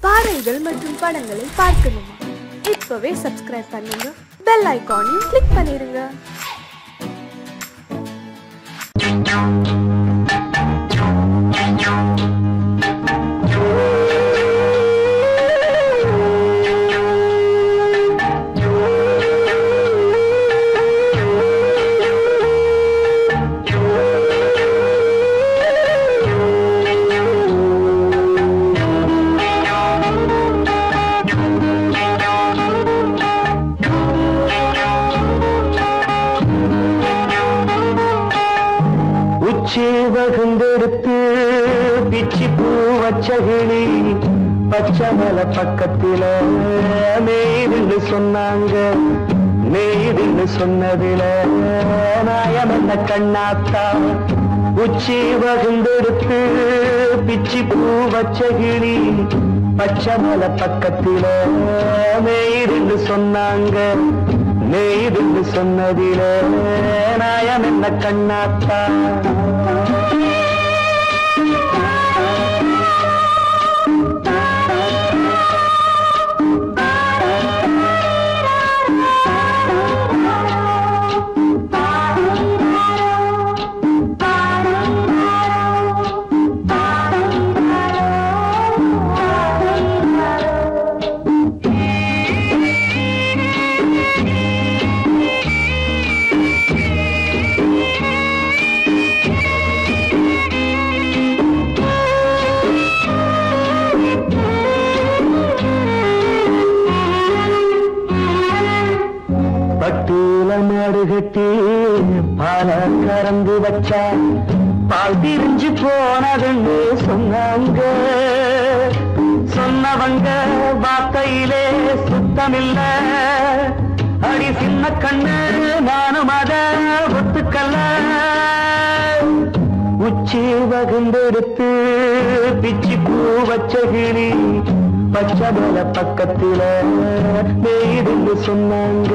பாடல்கள் மற்றும் படங்களை பார்க்கணுமா? இப்பவே சப்ஸ்கிரைப் பண்ணுங்க, பெல் ஐகானையும் கிளிக் பண்ணிருங்க. பிச்சி பூ வச்சகிளி பச்சமல பக்கத்தில மேய்துன்னு சொன்னாங்க. மேய்துன்னு சொன்னதில நாயம் என்ன கண்ணாத்தா. உச்சி வகுந்தெடுத்து பிச்சி பூ வச்சகிளி பச்சமல பக்கத்தில மேய்துன்னு சொன்னாங்க. மேய்துன்னு சொன்னதில நாயம் என்ன கண்ணாத்தா. மாடுகட்டி பால கறந்து வச்சா பால் திரிஞ்சு போனதுன்னு சொன்னாங்க. சொன்னவங்க வார்த்தையிலே சுத்தமில்ல. அடி சின்ன கண்ணு நானும் அத ஒத்துக்கல்ல. உச்சி வகுந்தெடுத்து பிச்சி பூ வச்சகிளி பச்சமல பக்கத்தில மேய்துன்னு சொன்னாங்க.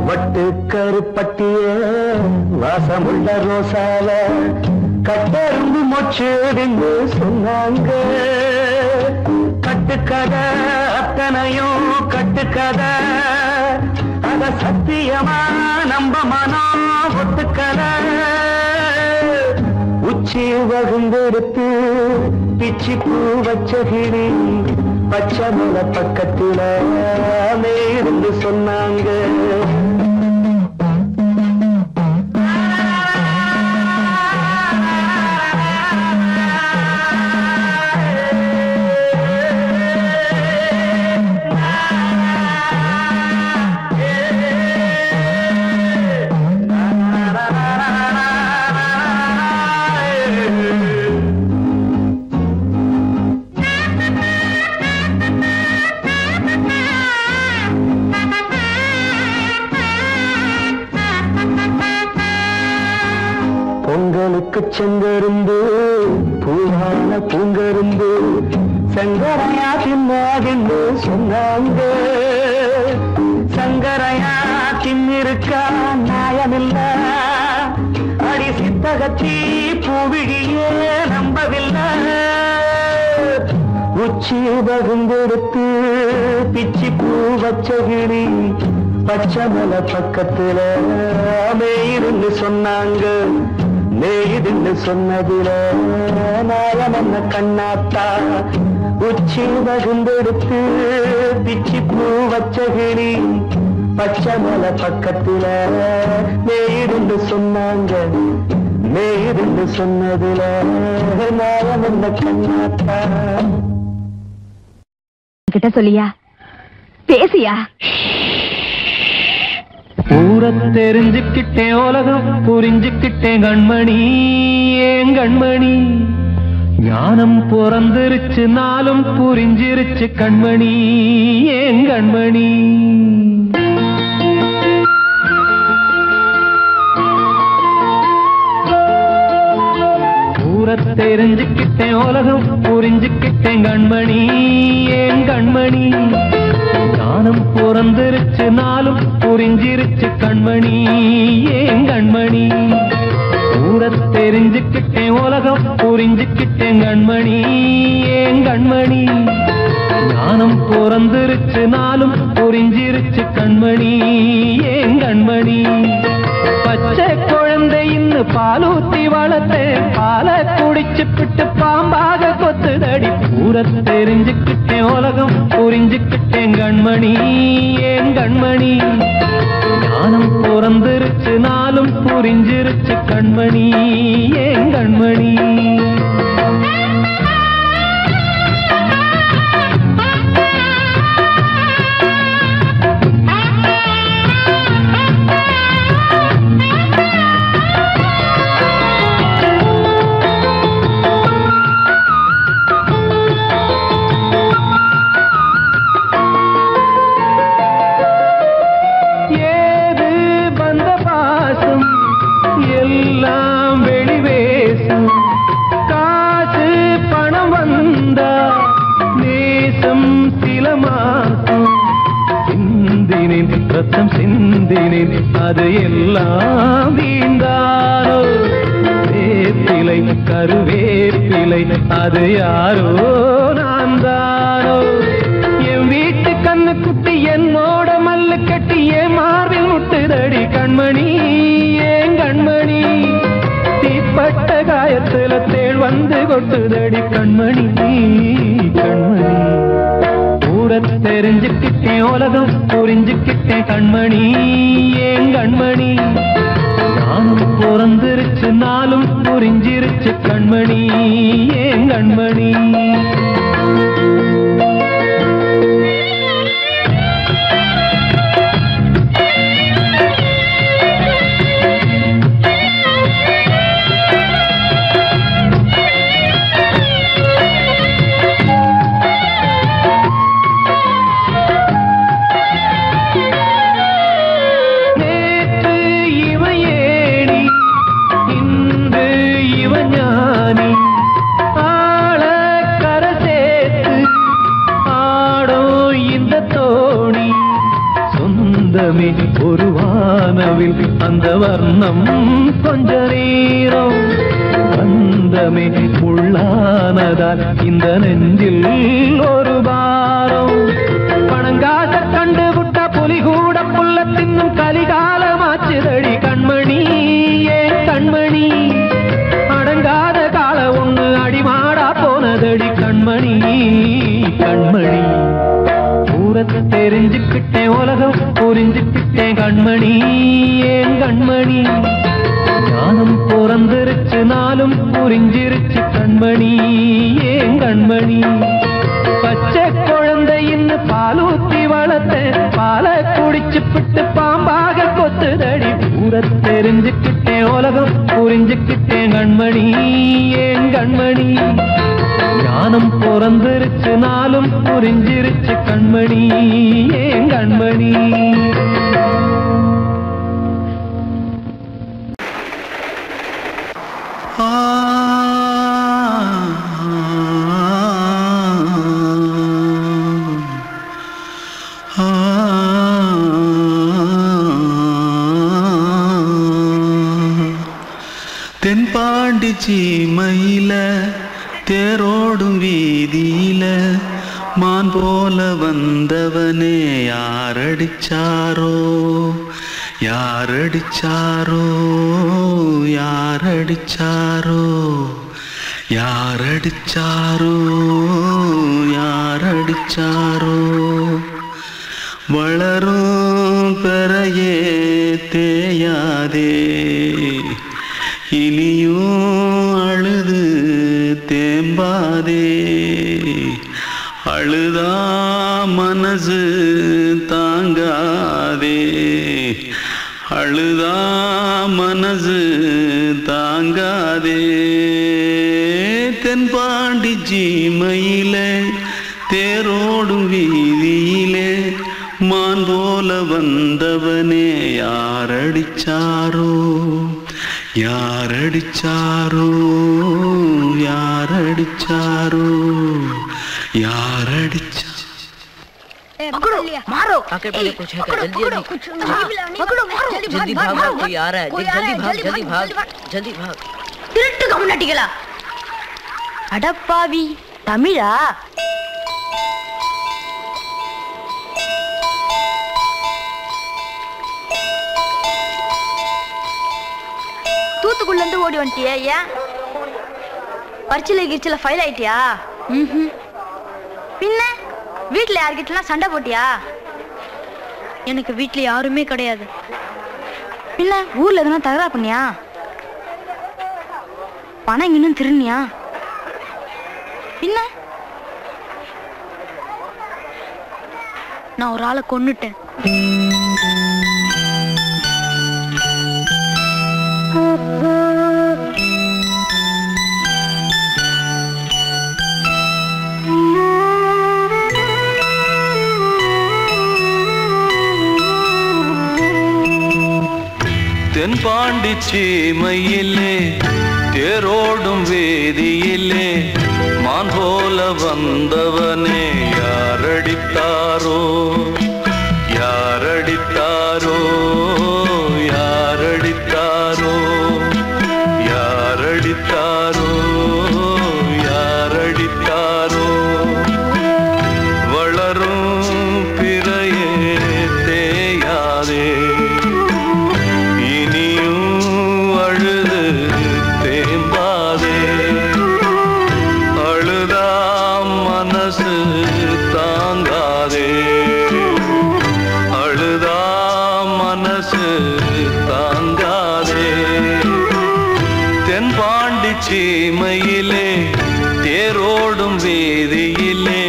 வட்டு கருப்பட்டிய வாசமுள்ள ரோசால கட்டெரும்பு மொச்சுன்னு சொன்னாங்க. கட்டுக்கதை அத்தனையும் கட்டுக்கதை, அத சத்தியமா நம்ப மனம் ஒத்துக்கதை. உச்சி வகுந்தெடுத்து பிச்சி பூ வச்சகிளி பச்சமல பக்கத்தில மேய்துன்னு சொன்னாங்க. பொங்கலுக்கு செங்கருந்து பூவான பூங்கருந்து சங்கரையா தின்னாதின்னு சொன்னாங்க. சங்கரையா தின்னிருக்கா நியாயமில்ல. அடி சித்தகத்தி பூவிழியே நம்பவில்லை. உச்சி வகுந்தெடுத்து பிச்சி பூ வச்சகிளி பச்சமல பக்கத்தில மேய்துன்னு சொன்னாங்க. மேய்துன்னு சொன்னதில நாயம் என்ன கண்ணாத்தா. உச்சி வகுந்தெடுத்து பிச்சி பூ வச்சகிளி பச்சமல பக்கத்தில மேய்துன்னு சொன்னாங்க. மேய்துன்னு சொன்னதில நாயம் என்ன கண்ணாத்தா. கிட்ட சொல்லியா பேசியா? ஊரை தெரிஞ்சுக்கிட்டேன், உலகம் புரிஞ்சுக்கிட்டேன் கண்மணி. ஏன் கண்மணி ஞானம் பிறந்திருச்சு, நாளும் புரிஞ்சிருச்சு கண்மணி. ஏன் கண்மணி தெரிஞ்சுக்கிட்டேன் உலகம் புரிஞ்சுக்கிட்டேன் கண்மணி ஏன் கண்மணி ஞானம் பிறந்திருச்சு நாளும் புரிஞ்சிருச்சு கண்மணி ஏன் கண்மணி ஊர தெரிஞ்சுக்கிட்டேன் உலகம் புரிஞ்சுக்கிட்டேன் கண்மணி ஏன் கண்மணி ஞானம் பிறந்திருச்சு நாளும் புரிஞ்சிருச்சு கண்மணி ஏன் கண்மணி பச்சை குழந்தைன்னு பாலூத்தி வளர்த்தேன் பாலை குடிச்சு பிட்டு பாம்பாக கொத்துதடி ஊர தெரிஞ்சுக்கிட்டேன் உலகம் புரிஞ்சுக்கிட்டேன் கண்மணி ஏன் கண்மணி ஞானம் பிறந்திருச்சு நாளும் புரிஞ்சிருச்சு கண்மணி ஏன் கண்மணி ரத்தம் சிந்தினேன் அது எல்லாம் வீந்தாரோ வேப்பிலை கருவேப்பிலை அது யாரோ நான் தானோ என் வீட்டு கண்ணு குட்டி என்னோட மல்லு கட்டி என் மார்பில் முட்டுதடி கண்மணி ஏன் கண்மணி தீப்பட்ட காயத்துல தேள் வந்து கொட்டுதடி கண்மணி கண்மணி தெரிஞ்சுக்கிட்டேன் உலகம் புரிஞ்சுக்கிட்டேன் கண்மணி ஏன் கண்மணி ஞானம் பிறந்திருச்சு நாளும் புரிஞ்சிருச்சு கண்மணி ஏன் கண்மணி ஒரு வானவில் அந்த வர்ணம் கொஞ்ச நேரம் வந்தமே உள்ளானதால் இந்த நெஞ்சில் ஒரு பாரம் பணங்காச கண்டு விட்ட புலி கூட புல்ல தின்னும் கலிகாலமாச்சுதடி கண்மணி ஏன் கண்மணி அடங்காத கால ஒண்ணு அடிமாடா போனதடி கண்மணி கண்மணி தெரிஞ்சுக்கிட்டேன் உலகம் புரிஞ்சுக்கிட்டேன் கண்மணி ஏன் கண்மணி ஞானம் பிறந்திருச்சு நாளும் புரிஞ்சிருச்சு கண்மணி ஏன் கண்மணி பச்சை குழந்தைன்னு பாலூத்தி வளர்த்தேன் பாலை குடிச்சு பிட்டு பாம்பாக கொத்துதடி ஊர தெரிஞ்சுக்கிட்டேன் உலகம் புரிஞ்சுக்கிட்டேன் கண்மணி ஏன் கண்மணி ஞானம் பிறந்திருச்சு நாளும் புரிஞ்சிருச்சு கண்மணி ஏன் கண்மணி தென்பாண்டி சீமையில தேரோடும் வீதியில மான் போல வந்தவனே யாரடிச்சாரோ யாரடிச்சாரோ யாரடிச்சாரோ யாரடிச்சாரோ யாரடிச்சாரோ வளரும் பெறையே தேயாதே இனியும் அழுது தேம்பாதே அழுதா மனசு தாங்காதே அழுதா மனசு தாங்காதே தென்பாண்டி சீமையிலே தேரோடும் வீதியிலே மான் போல வந்தவனே யாரடிச்சாரோ யாரடிச்சாரோ யாரடிச்சாரோ யாரடிச்சா पकड़ो मारो आके पहले कुछ है क्या? जल्दी पकड़ो मारो जल्दी भाग भाग, कोई आ रहा है, जल्दी भाग जल्दी भाग। திருட்டு கம்யூனிட்டிகளா அடப்பாவி தமிழா தூத்துக்குள்ள இருந்து ஓடி வந்துட்டியா? ஏன் பரிச்சையில கிரிச்சில ஃபைல் ஆயிட்டியா? பின்ன வீட்டுல யார்கிட்டலாம் சண்டை போட்டியா? எனக்கு வீட்டுல யாருமே கிடையாது. பின்ன ஊர்ல எதுனா தகராறு பண்ணியா? பணம் இன்னும் திருநியா? பின்ன நான் ஒரு ஆளை கொன்னுட்டேன். தென்பாண்டி சீமையிலே தேரோடும் வேதியிலே மான் போல வந்தவனே யாரடித்தாரோ யாரடித்தாரோ யாரடித்தாரோ யாரடித்தாரோ யாரடித்தாரோ வளரும் பிறையே தேயாதே சீமையிலே தேரோடும் வேதியிலே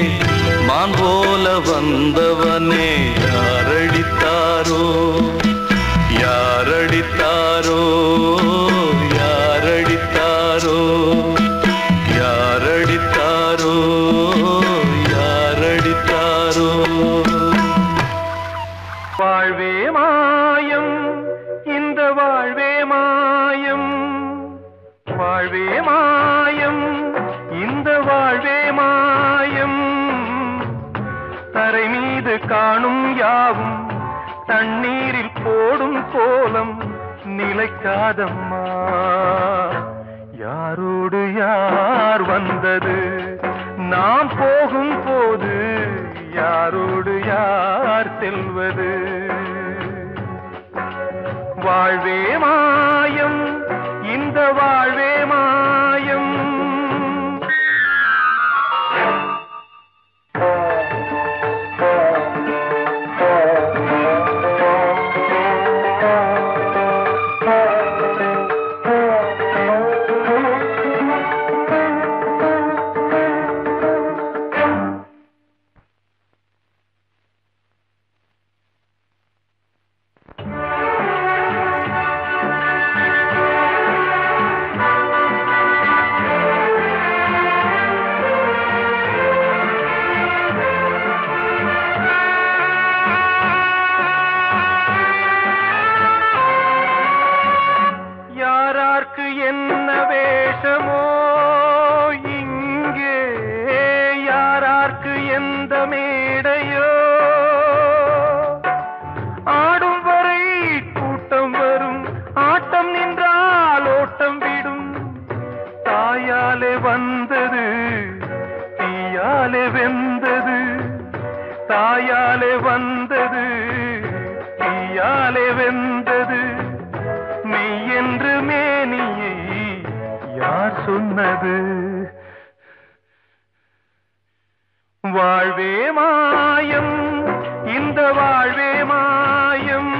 மான் போல வந்தவனே யாரடித்தாரோ யாரடித்தாரோ யாரடித்தாரோ யாரடித்தாரோ யாரடித்தாரோ வாழ்வே மாயம் இந்த வாழ்வே மாயம் வாழ்வே மாயம் இந்த வாழ்வே மாயம் தரை மீது காணும் யாவும் தண்ணீரில் போடும் கோலம் நிலைக்காதம்மா யாரோடு யார் வந்தது நாம் போகும் போது யாரோடு யார் செல்வது வாழ்வே மாயம் இந்த வாழ்வே மாயம் என்ன வேஷமோ இங்கே யாரார்க்கு எந்த மேடையோ ஆடும் வரை கூட்டம் வரும் ஆட்டம் நின்றால் ஓட்டம் விடும் தாயாலே வந்தது தீயாலே வெந்தது தாயாலே வந்தது தீயாலே வெந்தது மெய் என்று மேனியை யார் சொன்னது வாழ்வே மாயம் இந்த வாழ்வே மாயம்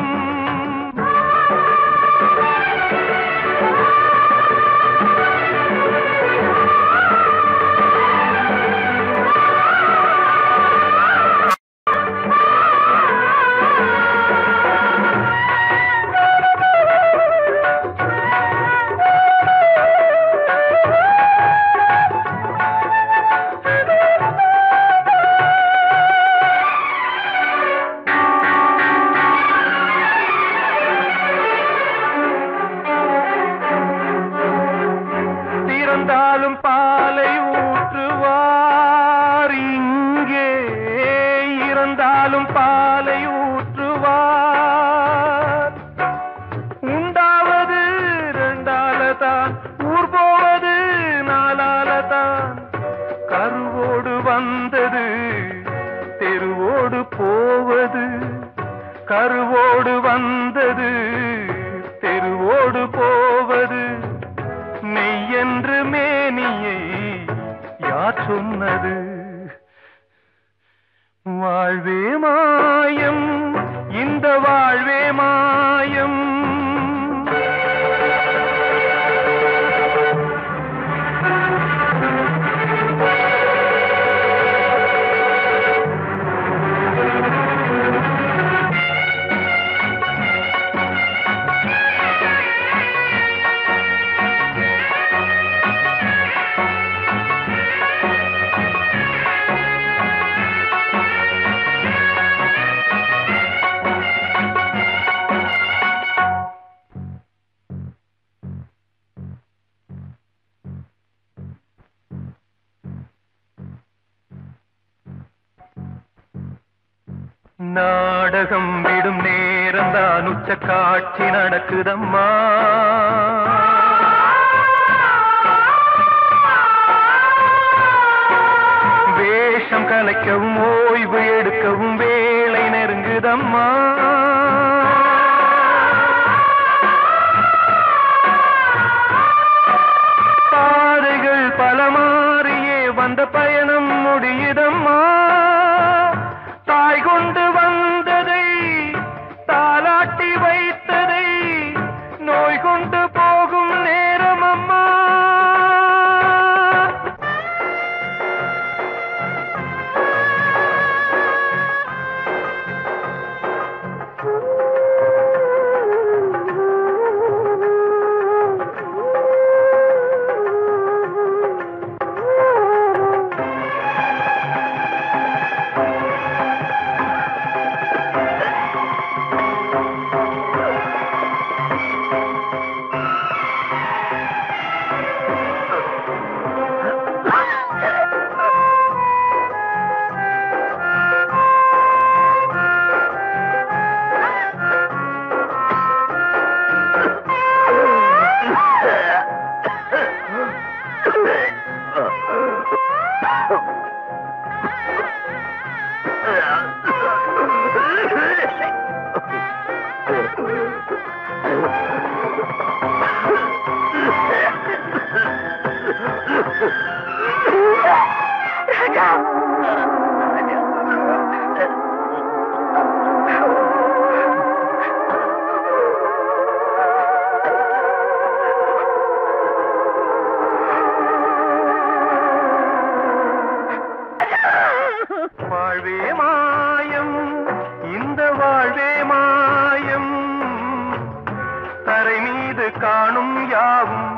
மாயம் நாடகம் விடும் நேரம்தான் உச்ச காட்சி நடக்குதம்மா வேஷம் கலைக்கவும் ஓய்வு எடுக்கவும் வேளை நெருங்குதம்மா பாதைகள் பல மாறியே வந்த பயணம் முடியுதம்மா தாய் கொண்டு வந்ததை தாலாட்டி வைத்ததை நோய் கொண்டு போகும் நேரம் அம்மா வாழ்வே மாயம் இந்த வாழ்வே மாயம் தரை மீது காணும் யாவும்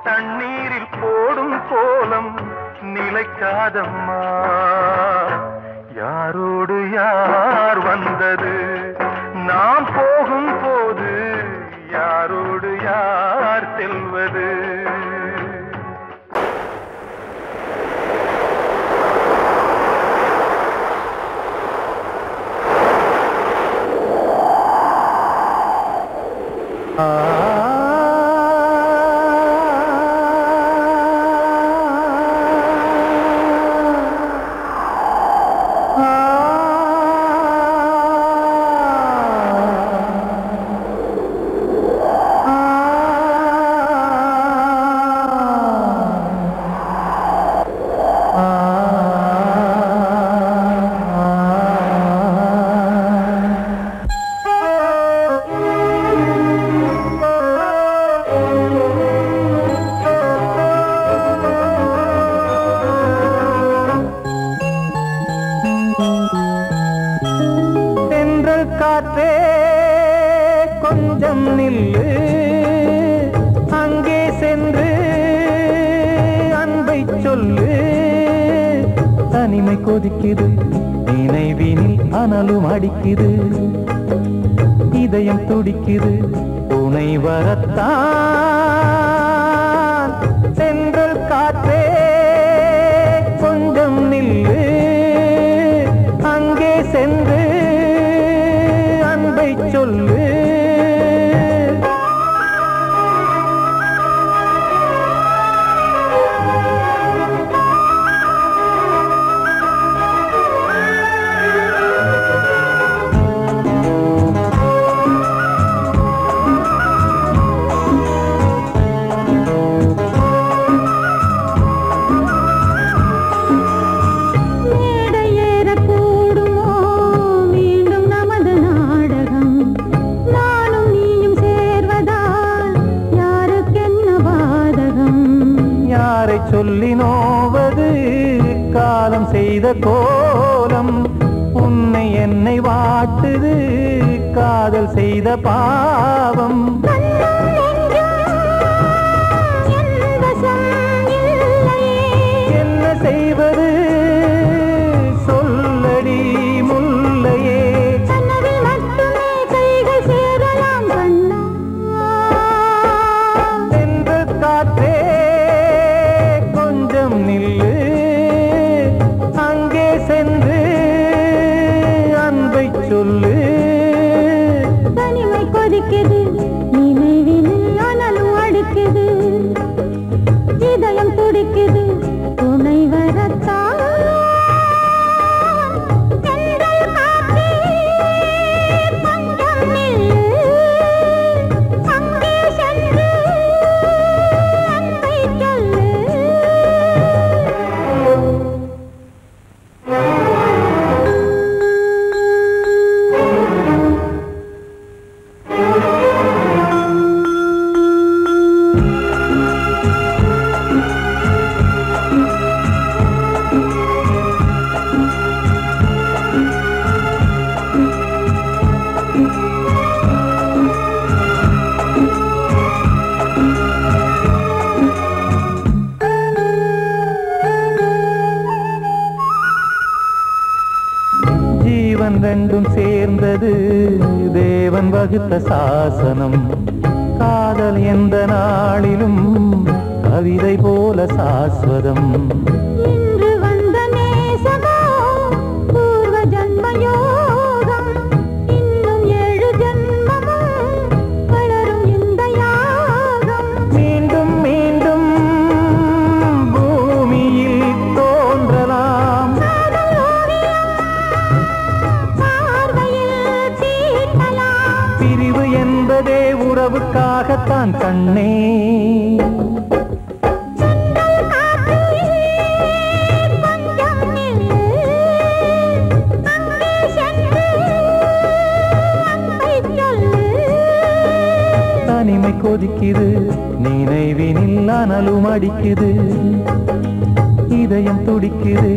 தண்ணீரில் போடும் கோலம் நிலைக்காதம்மா யாரோடு யார் வந்தது நாம் போகும் போது யாரோடு யார் செல்வது காற்றே கொஞ்சம் நில்லு அங்கே சென்று அன்பை சொல்லு தனிமை கொதிக்குது நினைவினில் அனலும் அடிக்குது இதயம் துடிக்குது துணை வரத்தான் சென்றல் காற்றே கொஞ்சம் நில்லு அங்கே சென்று சொல்லு சொல்லி நோவது காலம் செய்த கோலம். உன்னை என்னை வாட்டுது காதல் செய்த பாவம். என்ன செய்வது சொல்லடி முல்லையே. சென்று காற்றே கொஞ்சம் நில்லு, அங்கே சென்று அன்பை சொல்லு. தனிமை கொதிக்குது நினைவினில் ஆனாலும் அடிக்குது, இதயம் துடிக்குது துணை வரத்தான். ரெண்டும் சேர்ந்தது தேவன் வகுத்த சாசனம். காதல் எந்த நாளிலும் கவிதை போல சாஸ்வதம். இன்று வந்த நேசமோ பூர்வ ஜன்ம யோகம், இன்னும் 7 ஜன்மமும் வளரும் இந்த யாகம். மீண்டும் மீண்டும் பூமியில் தோன்றலாம், பிரிவு என்பதே உறவுக்காகத்தான் கண்ணே. தனிமை கொதிக்குது நினைவினில் அனலும் அடிக்குது, இதயம் துடிக்குது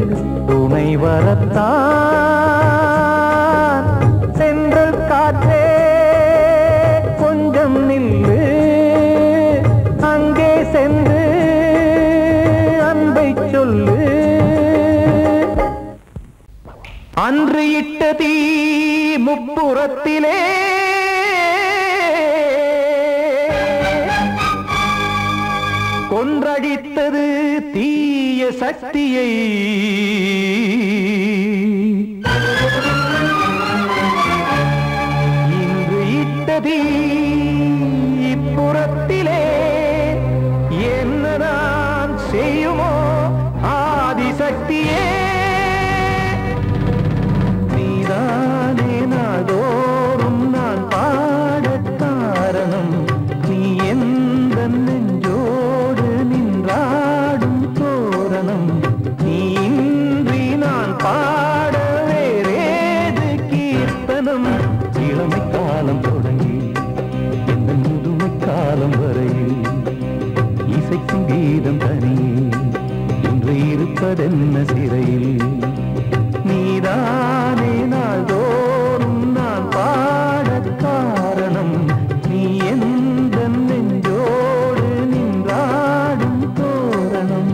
துணை வரத்தான். சென்றல் காற்றே கொஞ்சம் நில்லு, அங்கே சென்று அன்பை சொல்லு. அன்று இட்ட தீ முப்புறத்திலே கொன்றடித்தது தீய சக்தியை. இன்று இட்டது இப்புறத்திலே என்னதான் செய்யுமோ ஆதிசக்தியே. நீதானே நாள்தோறும் நான் பாடக் காரணம், நீ எந்த நெஞ்சோடு நின்றாடும் தோரணம். நீ இன்றி நான் பாட வேறேது கீர்த்தனம். இளமை காலம் தொடங்கி இந்த முதுமை காலம் வரையில் இசைக்கும் கீதம் தனியே இன்று இருப்பதென்ன சிறையில். நீதானே நாள்தோறும் நான் பாடக் காரணம், நீ எந்த நெஞ்சோடு நின்றாடும் தோரணம்.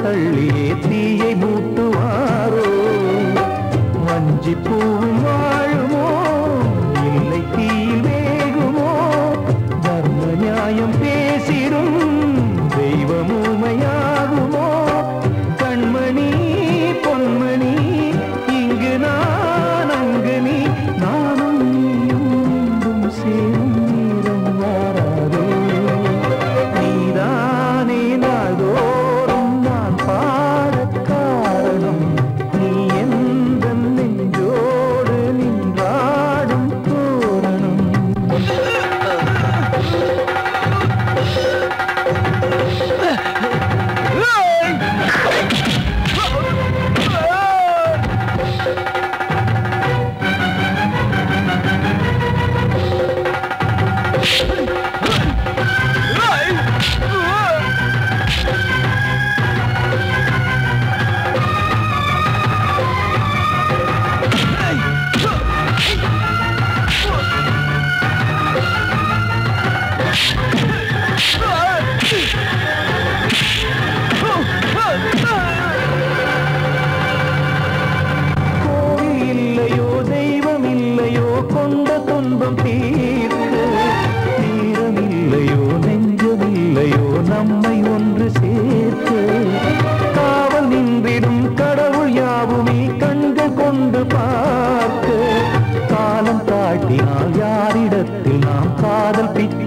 தள்ளியே தீயை மூட்டுவாரோ. வஞ்சி பூவும் வாழும்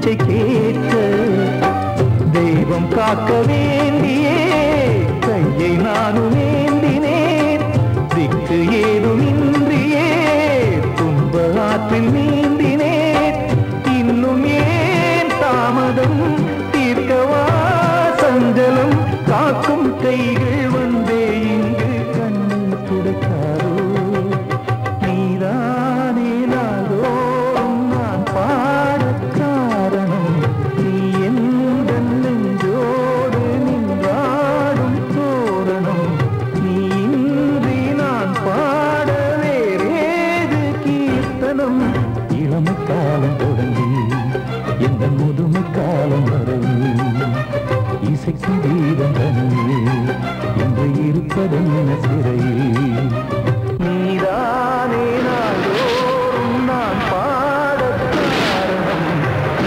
பிச்சை கேட்க தெய்வம் காக்க வேண்டியே கையை நானும் ஏந்தினேன். திக்கு ஏதுமின்றியே துன்ப ஆற்றில் நீந்தினேன். இன்னும் ஏன் தாமதம் தீர்க்கவா சஞ்சலம் காக்கும் கைகள் வந்தே இங்கு கண்ணீர் துடைக்காரோ. நீதானே நாளோறும் நான் பாடக் காரணம். நீ எந்த நெஞ்சோடு நின்றாடும் தோரணம். நீ இன்றி நான் பாட வேறேது கீர்த்தனம். இளமை காலம் தொடங்கி எந்த முதுமை காலம் வரையில் இசைக்கு தீபம் தனியே என்று இருப்பதென்ன சிறையில். நீதானே நாளோறும் நான் பாடக் காரணம்.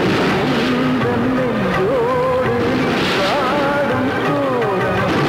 எந்த நெஞ்சோடு நின்றாடும் தோரணம்.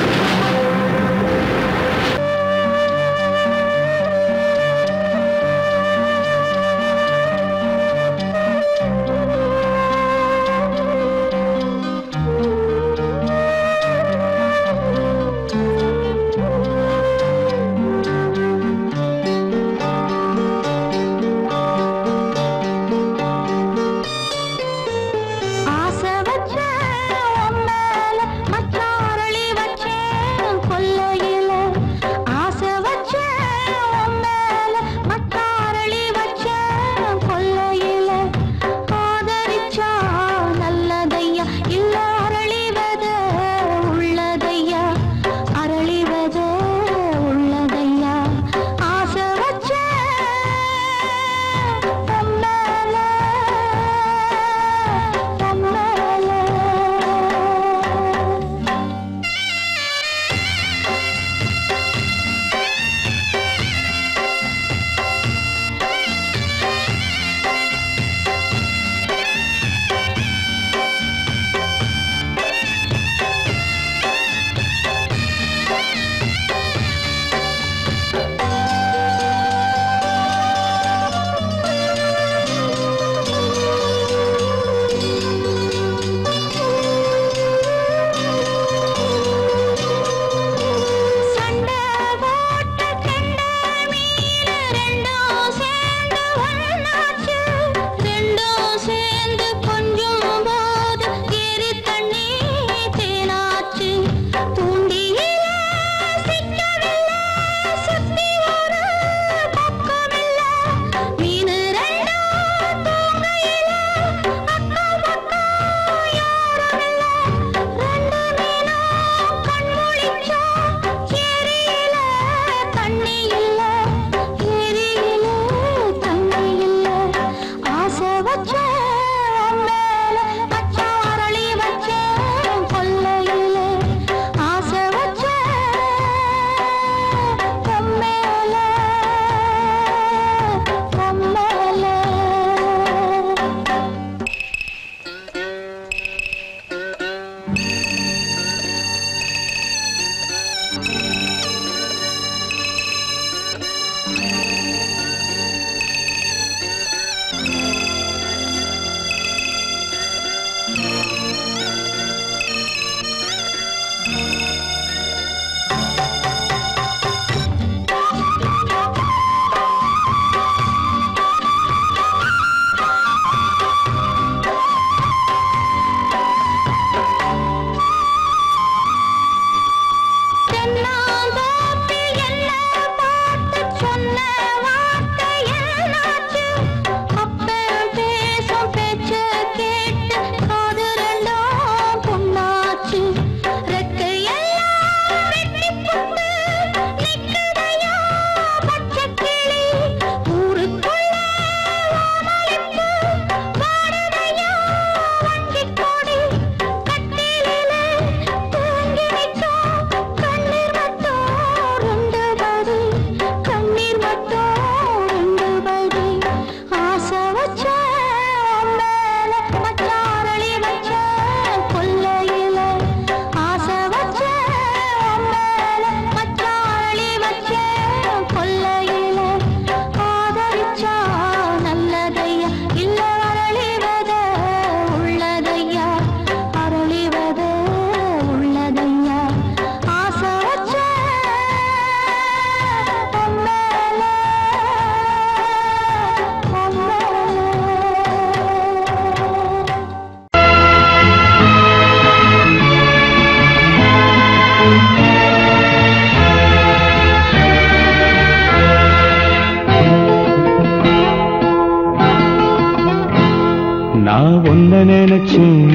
நினைச்சேன்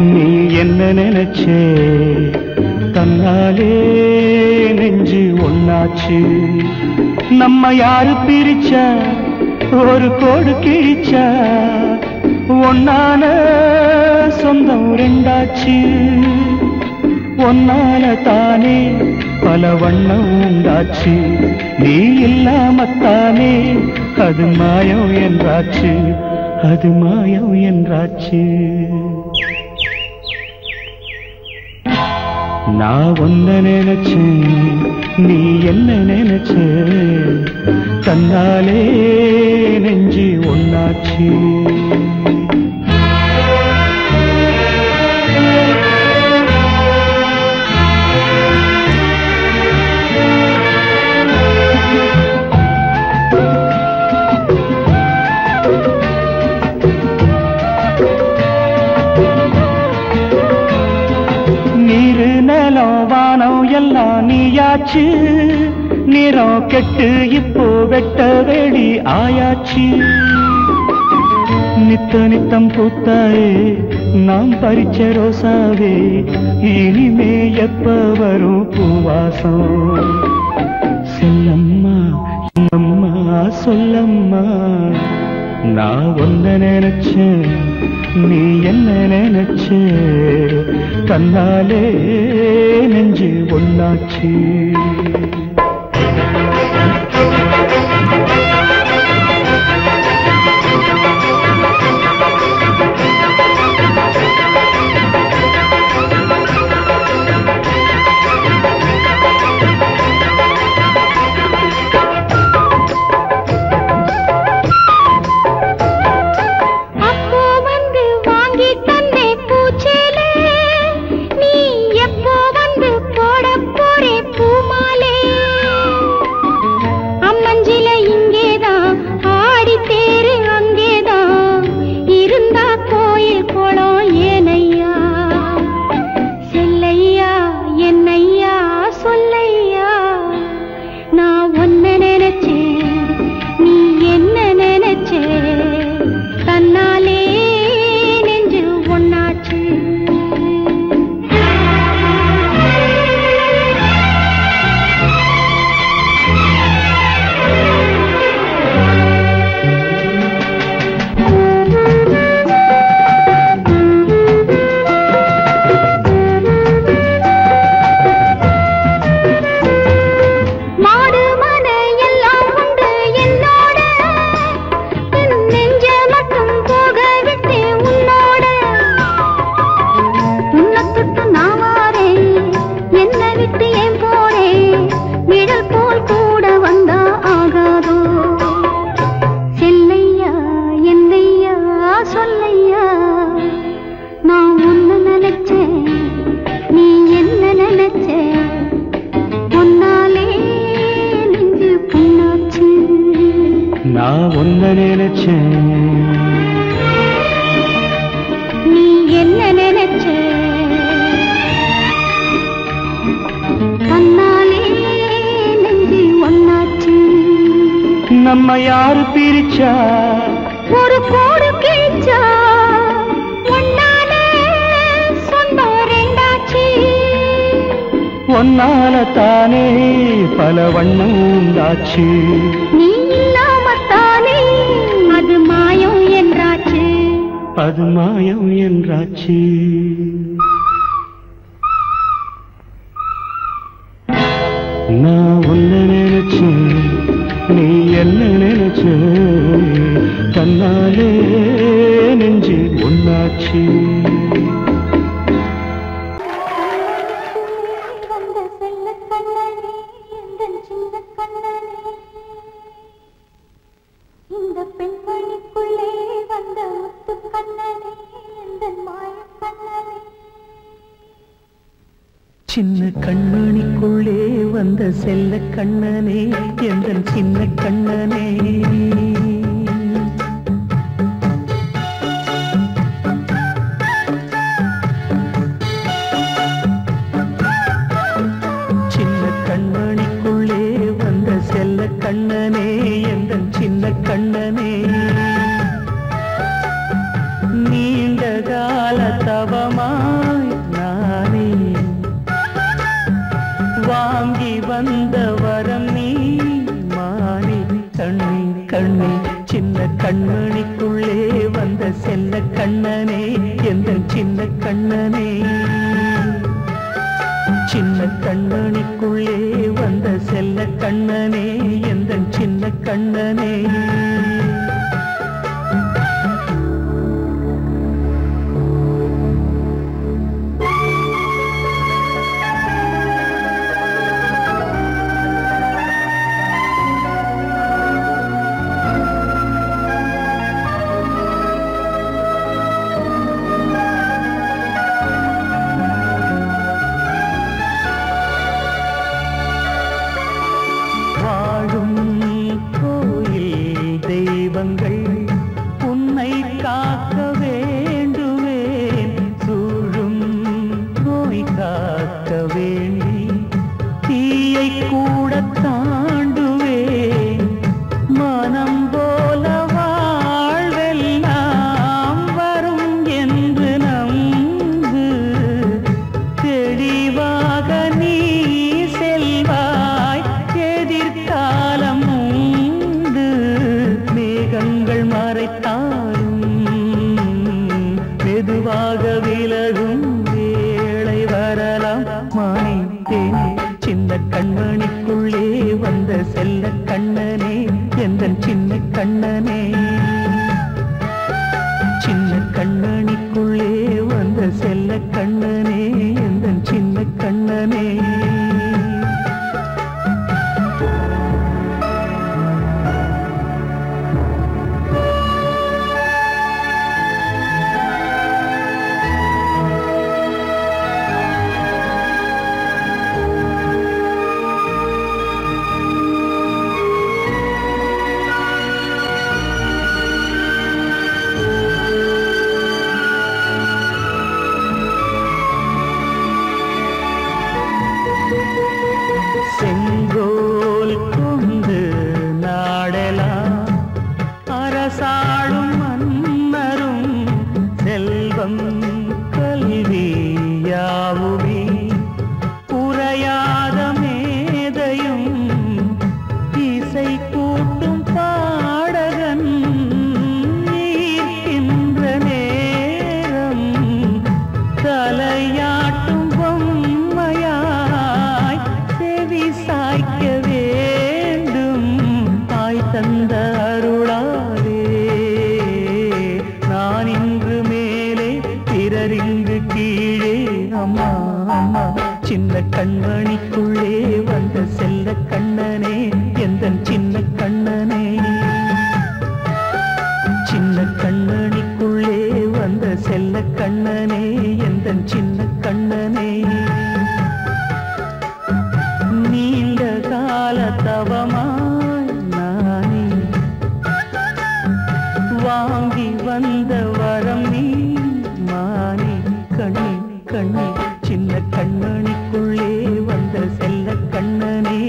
நீ என்ன நினைச்சே தன்னாலே நெஞ்சு ஒன்னாச்சு நம்ம யாரு பிரிச்சா ஒரு கோடு கிழிச்சா ஒன்னான சொந்தம் ரெண்டாச்சு ஒன்னால தானே பல வண்ணம் உண்டாச்சு நீ இல்லாமத்தானே அது மாயம் என்றாச்சு அது மாயம் என்றாச்சு நான் ஒன்ன நினைச்சேன் நீ என்ன நினைச்ச தன்னாலே நெஞ்சு ஒன்னாச்சு எல்லாம் நீயாச்சு நிறம் கெட்டு இப்போ வெட்ட வெளி ஆயாச்சு நித்த நித்தம் பூத்தாயே நாம் பறிச்ச ரோசாவே இனிமே எப்ப வரும் பூவாசம் செல்லம்மா அம்மா சொல்லம்மா நான் ஒன்ன நினைச்சேன் நீ என்ன நினைச்ச தன்னாலே நெஞ்சு ஒன்னாச்சு நான் ஒன்ன நினைச்சேன் நீ என்ன நினைச்ச தன்னாலே நெஞ்சு ஒன்னாச்சு நம்ம யாரு பிரிச்சா ஒரு கோடு கிழிச்சா ஒன்னாலே சொந்தம் ரெண்டாச்சு ஒன்னால தானே பல வண்ணம் உண்டாச்சு நீ இல்லாமத்தானே அது மாயம் என்றாச்சு அது மாயம் என்றாச்சு நான் ஒன்ன நினைச்சேன் நீ என்ன நினைச்ச தன்னாலே நெஞ்சு ஒன்னாச்சு இந்த பெண்மணிக்குள்ளே வந்த முத்து கண்ணனே இந்த மாய கண்ணனே சின்ன கண்மணிக்குள்ளே வந்த செல்ல கண்ணனே எந்தன் சின்ன கண்ணனே சின்ன கண்மணிக்குள்ளே வந்த செல்ல கண்ணனே எந்தன் சின்ன கண்ணனே நீண்டதா தவமாய் நானே வாங்கி வந்த வரம் நீ மானே கண்ணே கண்ணே சின்ன கண்மணிக்குள்ளே வந்த செல்ல கண்ணனே எந்த சின்ன கண்ணனே சின்ன கண்ணனுக்குள்ளே வந்த செல்ல கண்ணனே எந்த சின்ன கண்ணனே உன்னை காக்க வேண்டுவேன் சூழும் நோய் காக்க வேண்டி தீயை கூட தாண்டுவேன் மனம் போல வாழ்வெல்லாம் வரும் என்று நம்பு தெளிவாக நீ செல்வாய் எதிர்காலம் மேகங்கள் மறைத்தாலும் மெதுவாக விலகும் வேளை வரலாம் மானே தேனே சின்ன கண்மணிக்குள்ளே வந்த செல்ல கண்ணனே எந்த சின்ன கண்ணனே சின்ன கண்மணிக்குள்ளே வந்த செல்ல கண்ணனே எந்த சின்ன கண்ணனே செங்கோல் கொண்டு நாடலாம் அரசாளும் மன்னரும் செல்வம் கல்வி யாவுமே உரையாத மேதையும் இசை கூட்டும் பாடகன் ஈர்க்கின்ற நேரம் தலையாட்டும் பொம்மையாய் செவி சாய்க்க வேண்டும் தாய் தந்த அருளாலே நான் இன்று மேலே பிறரிங்கு கீழே அம்மா அம்மா சின்ன கண்மணிக்குள்ளே வந்த செல்ல கண்ணனே எந்த சின்ன கண்ணனே சின்ன கண்ணனிக்குள்ளே வந்த செல்ல கண்ணனே எந்த சின்ன கண்ணனே நீண்ட கால தவமாய் நானே வாங்கி வந்த வரம் நீ மானே கண்ணே கண்ணே சின்ன கண்ணனிக்குள்ளே வந்த செல்ல கண்ணனே